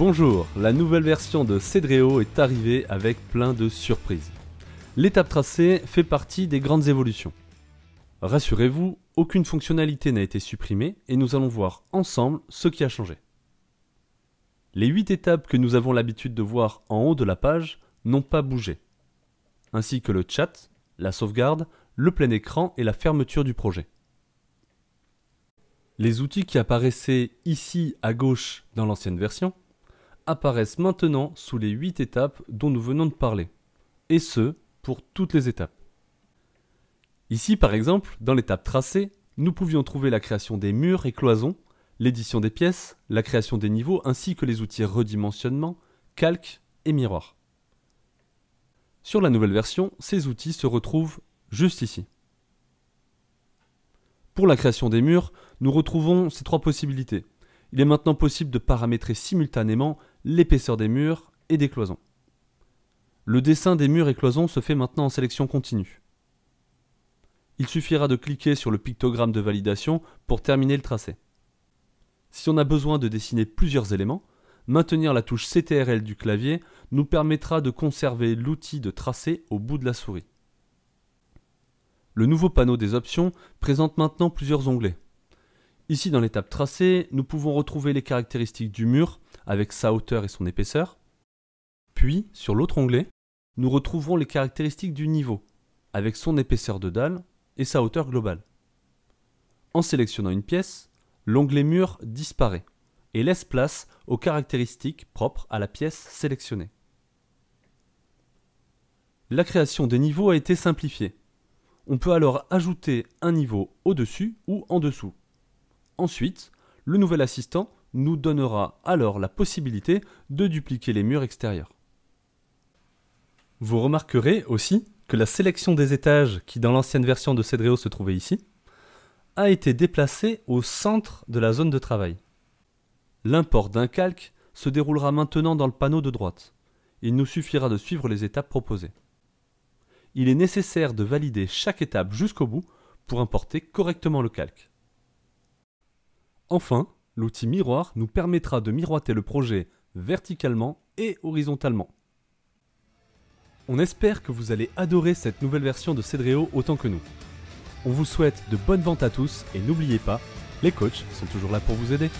Bonjour, la nouvelle version de Cedreo est arrivée avec plein de surprises. L'étape tracée fait partie des grandes évolutions. Rassurez-vous, aucune fonctionnalité n'a été supprimée et nous allons voir ensemble ce qui a changé. Les 8 étapes que nous avons l'habitude de voir en haut de la page n'ont pas bougé, ainsi que le chat, la sauvegarde, le plein écran et la fermeture du projet. Les outils qui apparaissaient ici à gauche dans l'ancienne version apparaissent maintenant sous les 8 étapes dont nous venons de parler, et ce, pour toutes les étapes. Ici par exemple, dans l'étape tracée, nous pouvions trouver la création des murs et cloisons, l'édition des pièces, la création des niveaux ainsi que les outils redimensionnement, calque et miroir. Sur la nouvelle version, ces outils se retrouvent juste ici. Pour la création des murs, nous retrouvons ces 3 possibilités. Il est maintenant possible de paramétrer simultanément l'épaisseur des murs et des cloisons. Le dessin des murs et cloisons se fait maintenant en sélection continue. Il suffira de cliquer sur le pictogramme de validation pour terminer le tracé. Si on a besoin de dessiner plusieurs éléments, maintenir la touche CTRL du clavier nous permettra de conserver l'outil de tracé au bout de la souris. Le nouveau panneau des options présente maintenant plusieurs onglets. Ici dans l'étape tracée, nous pouvons retrouver les caractéristiques du mur avec sa hauteur et son épaisseur. Puis, sur l'autre onglet, nous retrouverons les caractéristiques du niveau avec son épaisseur de dalle et sa hauteur globale. En sélectionnant une pièce, l'onglet mur disparaît et laisse place aux caractéristiques propres à la pièce sélectionnée. La création des niveaux a été simplifiée. On peut alors ajouter un niveau au-dessus ou en dessous. Ensuite, le nouvel assistant nous donnera alors la possibilité de dupliquer les murs extérieurs. Vous remarquerez aussi que la sélection des étages qui dans l'ancienne version de Cedreo se trouvait ici, a été déplacée au centre de la zone de travail. L'import d'un calque se déroulera maintenant dans le panneau de droite. Il nous suffira de suivre les étapes proposées. Il est nécessaire de valider chaque étape jusqu'au bout pour importer correctement le calque. Enfin, l'outil miroir nous permettra de miroiter le projet verticalement et horizontalement. On espère que vous allez adorer cette nouvelle version de Cedreo autant que nous. On vous souhaite de bonnes ventes à tous et n'oubliez pas, les coachs sont toujours là pour vous aider.